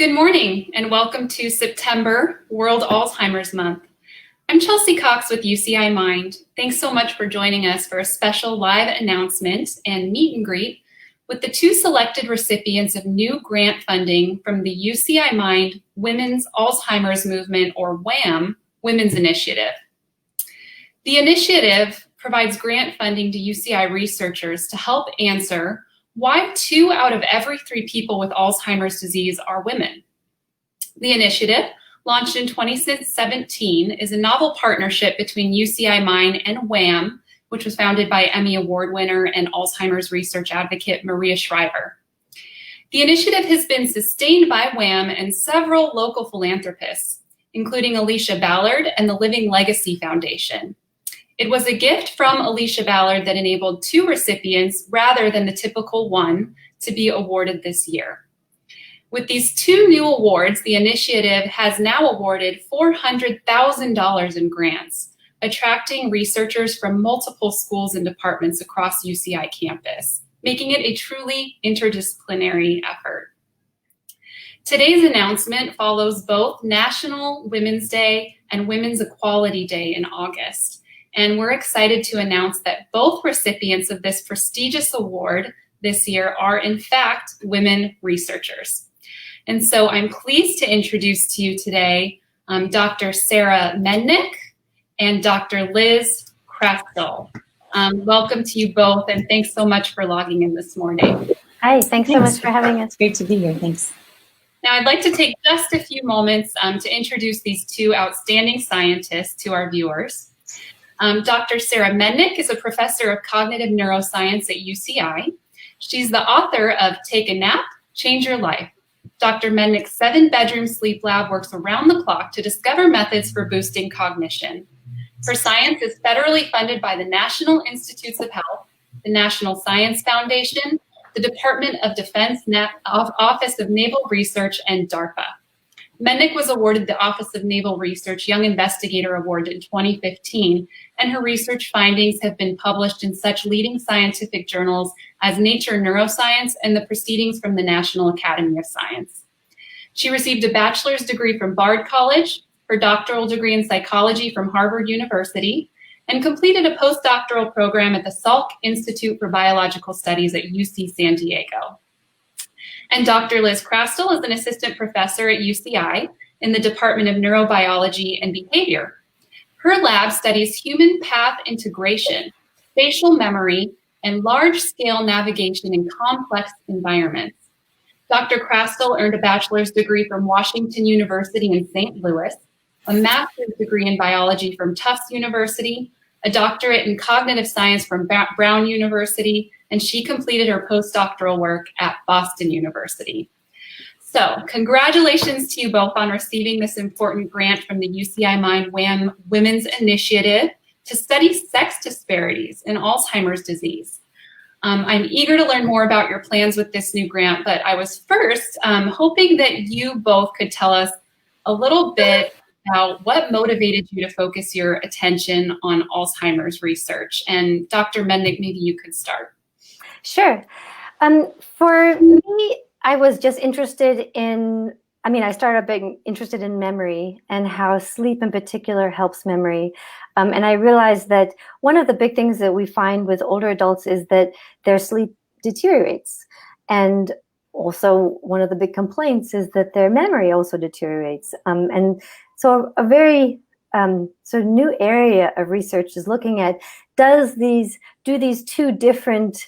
Good morning and welcome to September World Alzheimer's Month. I'm Chelsea Cox with UCI MIND. Thanks so much for joining us for a special live announcement and meet and greet with the two selected recipients of new grant funding from the UCI MIND Women's Alzheimer's Movement, or WAM, Women's Initiative. The initiative provides grant funding to UCI researchers to help answer why 2 out of every 3 people with Alzheimer's disease are women. The initiative, launched in 2017, is a novel partnership between UCI MIND and WAM, which was founded by Emmy Award winner and Alzheimer's research advocate Maria Shriver. The initiative has been sustained by WAM and several local philanthropists, including Alicia Ballard and the Living Legacy Foundation. It was a gift from Alicia Ballard that enabled 2 recipients, rather than the typical 1, to be awarded this year. With these 2 new awards, the initiative has now awarded $400,000 in grants, attracting researchers from multiple schools and departments across UCI campus, making it a truly interdisciplinary effort. Today's announcement follows both National Women's Day and Women's Equality Day in August. And we're excited to announce that both recipients of this prestigious award this year are, in fact, women researchers. And so I'm pleased to introduce to you today Dr. Sarah Mednick and Dr. Liz Krastel. Welcome to you both, and thanks so much for logging in this morning. Hi, thanks so much for having us. Great to be here, thanks. Now, I'd like to take just a few moments to introduce these 2 outstanding scientists to our viewers. Dr. Sarah Mednick is a professor of cognitive neuroscience at UCI. She's the author of Take a Nap, Change Your Life. Dr. Mednick's 7-bedroom sleep lab works around the clock to discover methods for boosting cognition. Her science is federally funded by the National Institutes of Health, the National Science Foundation, the Department of Defense Office of Naval Research, and DARPA. Mednick was awarded the Office of Naval Research Young Investigator Award in 2015, and her research findings have been published in such leading scientific journals as Nature Neuroscience and the Proceedings from the National Academy of Science. She received a bachelor's degree from Bard College, her doctoral degree in psychology from Harvard University, and completed a postdoctoral program at the Salk Institute for Biological Studies at UC San Diego. And Dr. Liz Krastel is an assistant professor at UCI in the Department of Neurobiology and Behavior. Her lab studies human path integration, spatial memory, and large-scale navigation in complex environments. Dr. Krastel earned a bachelor's degree from Washington University in St. Louis, a master's degree in biology from Tufts University, a doctorate in cognitive science from Brown University, and she completed her postdoctoral work at Boston University. So congratulations to you both on receiving this important grant from the UCI MIND WAM Women's Initiative to study sex disparities in Alzheimer's disease. I'm eager to learn more about your plans with this new grant, but I was first hoping that you both could tell us a little bit about what motivated you to focus your attention on Alzheimer's research. And Dr. Mednick, maybe you could start. Sure. For me, I was just interested in, I started being interested in memory and how sleep in particular helps memory. And I realized that one of the big things that we find with older adults is that their sleep deteriorates. And also one of the big complaints is that their memory also deteriorates. And so a very sort of new area of research is looking at, do these 2 different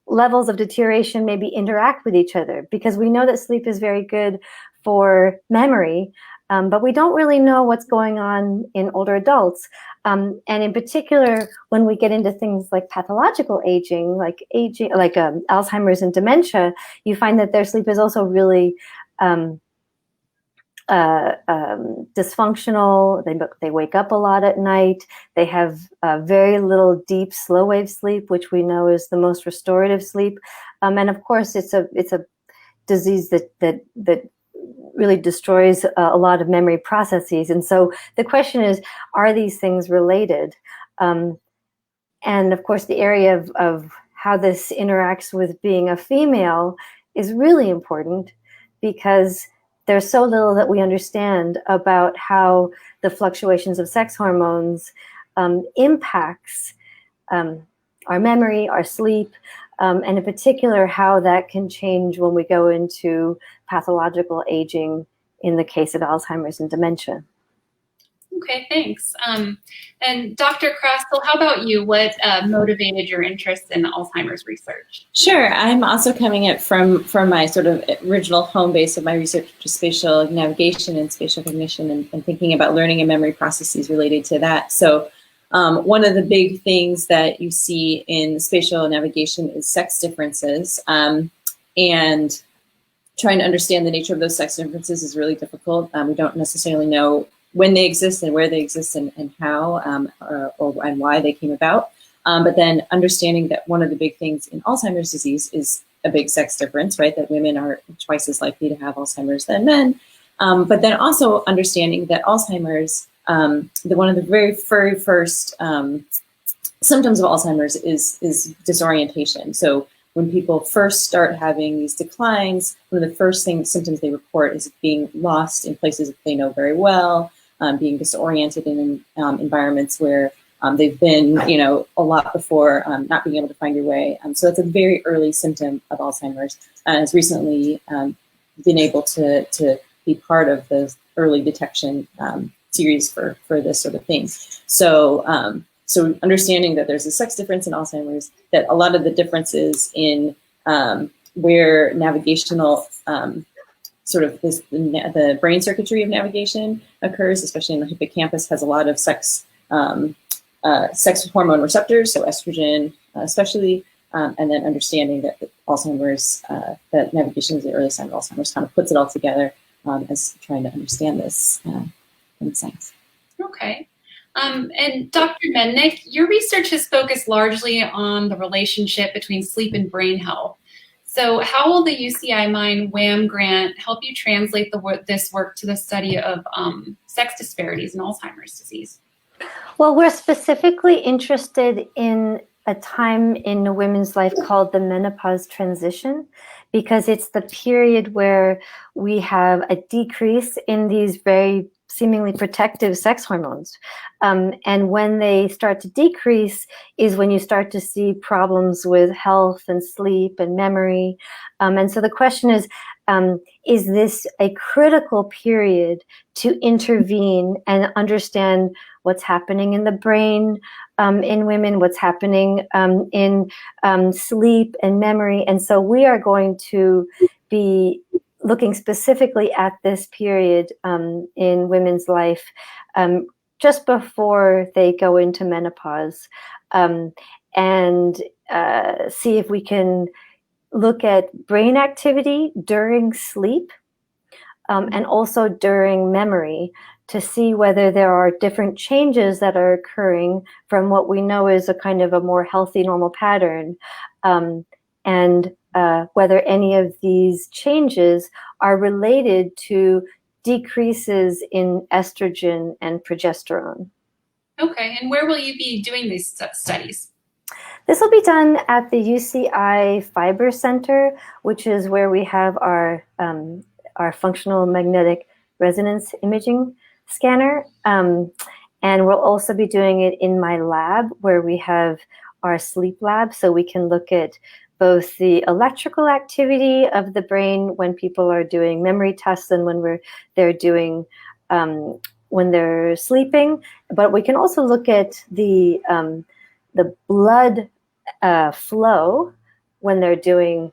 levels of deterioration maybe interact with each other? Because we know that sleep is very good for memory, but we don't really know what's going on in older adults. And in particular, when we get into things like pathological aging, like Alzheimer's and dementia, you find that their sleep is also really dysfunctional. They wake up a lot at night. They have very little deep slow wave sleep, which we know is the most restorative sleep. And of course, it's a disease that really destroys a lot of memory processes. And so the question is, are these things related? And of course, the area of how this interacts with being a female is really important because there's so little that we understand about how the fluctuations of sex hormones impacts our memory, our sleep, and in particular how that can change when we go into pathological aging in the case of Alzheimer's and dementia. Okay, thanks. And Dr. Krastel, how about you? What motivated your interest in Alzheimer's research? Sure. I'm also coming at from my sort of original home base of my research, which is spatial navigation and spatial cognition, and thinking about learning and memory processes related to that. So one of the big things that you see in spatial navigation is sex differences. And trying to understand the nature of those sex differences is really difficult. We don't necessarily know when they exist and where they exist and how and why they came about. But then understanding that one of the big things in Alzheimer's disease is a big sex difference, right? That women are twice as likely to have Alzheimer's than men. But then also understanding that Alzheimer's, one of the very first symptoms of Alzheimer's is disorientation. So when people first start having these declines, one of the first symptoms they report is being lost in places that they know very well, being disoriented in environments where they've been, a lot before, not being able to find your way. So that's a very early symptom of Alzheimer's, and has recently been able to be part of the early detection series for this sort of thing. So understanding that there's a sex difference in Alzheimer's, that a lot of the differences in where navigational sort of the brain circuitry of navigation occurs, especially in the hippocampus, has a lot of sex hormone receptors, so estrogen especially, and then understanding that Alzheimer's, that navigation is the early sign of Alzheimer's, kind of puts it all together as trying to understand this in science. Okay. And Dr. Mednick, your research has focused largely on the relationship between sleep and brain health. So how will the UCI MIND WAM grant help you translate this work to the study of sex disparities in Alzheimer's disease? Well, we're specifically interested in a time in a women's life called the menopause transition, because it's the period where we have a decrease in these very seemingly protective sex hormones. And when they start to decrease is when you start to see problems with health and sleep and memory. And so the question is this a critical period to intervene and understand what's happening in the brain in women, what's happening in sleep and memory? And so we are going to be looking specifically at this period in women's life just before they go into menopause, and see if we can look at brain activity during sleep and also during memory, to see whether there are different changes that are occurring from what we know is a kind of a more healthy normal pattern, and whether any of these changes are related to decreases in estrogen and progesterone. Okay, and where will you be doing these studies? This will be done at the UCI Fiber Center, which is where we have our functional magnetic resonance imaging scanner. And we'll also be doing it in my lab, where we have our sleep lab, so we can look at both the electrical activity of the brain when people are doing memory tests and when they're doing when they're sleeping. But we can also look at the blood flow when they're doing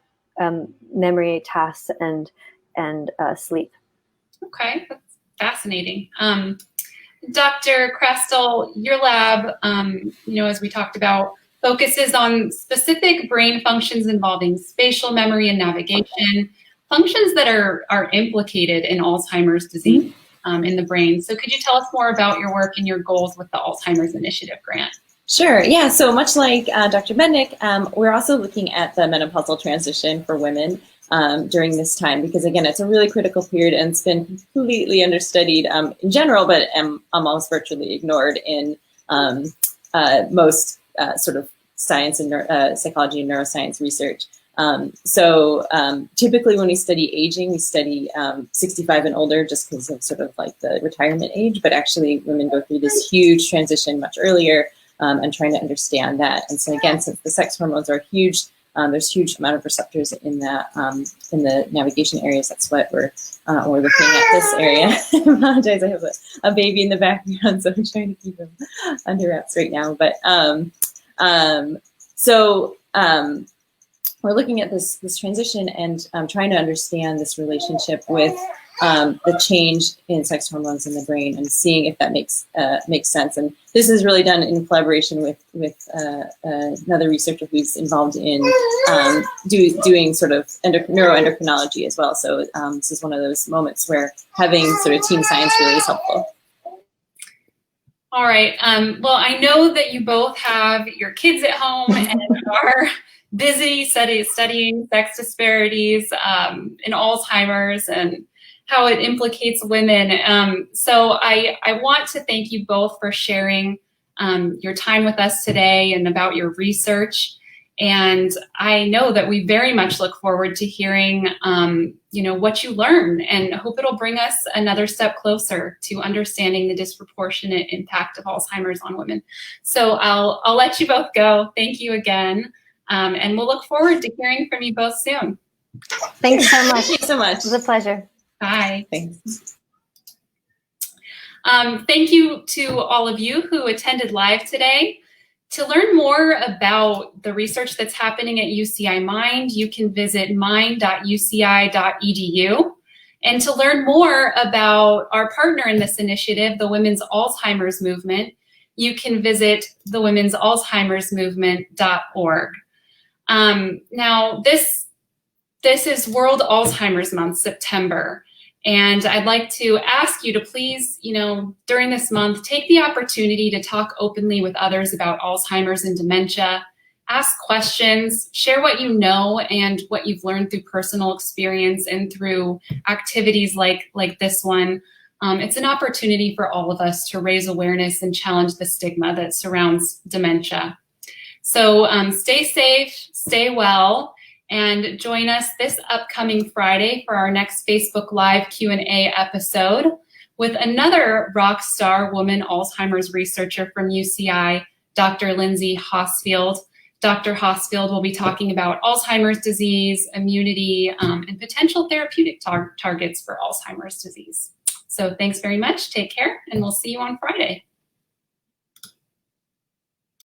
memory tasks and sleep. Okay, that's fascinating. Dr. Krastel, your lab, as we talked about, focuses on specific brain functions involving spatial memory and navigation, functions that are implicated in Alzheimer's disease in the brain. So could you tell us more about your work and your goals with the Alzheimer's Initiative grant? Sure. Yeah. So much like Dr. Mednick, we're also looking at the menopausal transition for women during this time, because again, it's a really critical period and it's been completely understudied in general, but almost virtually ignored in most sort of science and psychology and neuroscience research. Typically when we study aging, we study 65 and older just because of sort of like the retirement age, but actually women go through this huge transition much earlier, and trying to understand that. And so again, since the sex hormones are huge, there's huge amount of receptors in that in the navigation areas. That's what we're looking at this area. I apologize, I have a baby in the background, so I'm trying to keep him under wraps right now. But we're looking at this transition and trying to understand this relationship with the change in sex hormones in the brain and seeing if that makes sense. And this is really done in collaboration with another researcher who's involved in doing sort of neuroendocrinology as well. So this is one of those moments where having sort of team science really is helpful. All right. Well, I know that you both have your kids at home and are busy studying sex disparities and Alzheimer's and how it implicates women. So I want to thank you both for sharing your time with us today and about your research. And I know that we very much look forward to hearing what you learn, and hope it'll bring us another step closer to understanding the disproportionate impact of Alzheimer's on women. So I'll let you both go. Thank you again. And we'll look forward to hearing from you both soon. Thanks so much. Thank you so much. It was a pleasure. Bye. Thanks. Thank you to all of you who attended live today. To learn more about the research that's happening at UCI Mind, you can visit mind.uci.edu. And to learn more about our partner in this initiative, the Women's Alzheimer's Movement, you can visit thewomens'alzheimersmovement.org. Now, this is World Alzheimer's Month, September. And I'd like to ask you to please, during this month, take the opportunity to talk openly with others about Alzheimer's and dementia. Ask questions, share what you know and what you've learned through personal experience and through activities like this one. It's an opportunity for all of us to raise awareness and challenge the stigma that surrounds dementia. So stay safe, stay well, and join us this upcoming Friday for our next Facebook Live Q&A episode with another rock star woman Alzheimer's researcher from UCI, Dr. Lindsay Hosfield. Dr. Hosfield will be talking about Alzheimer's disease, immunity, and potential therapeutic targets for Alzheimer's disease. So thanks very much, take care, and we'll see you on Friday.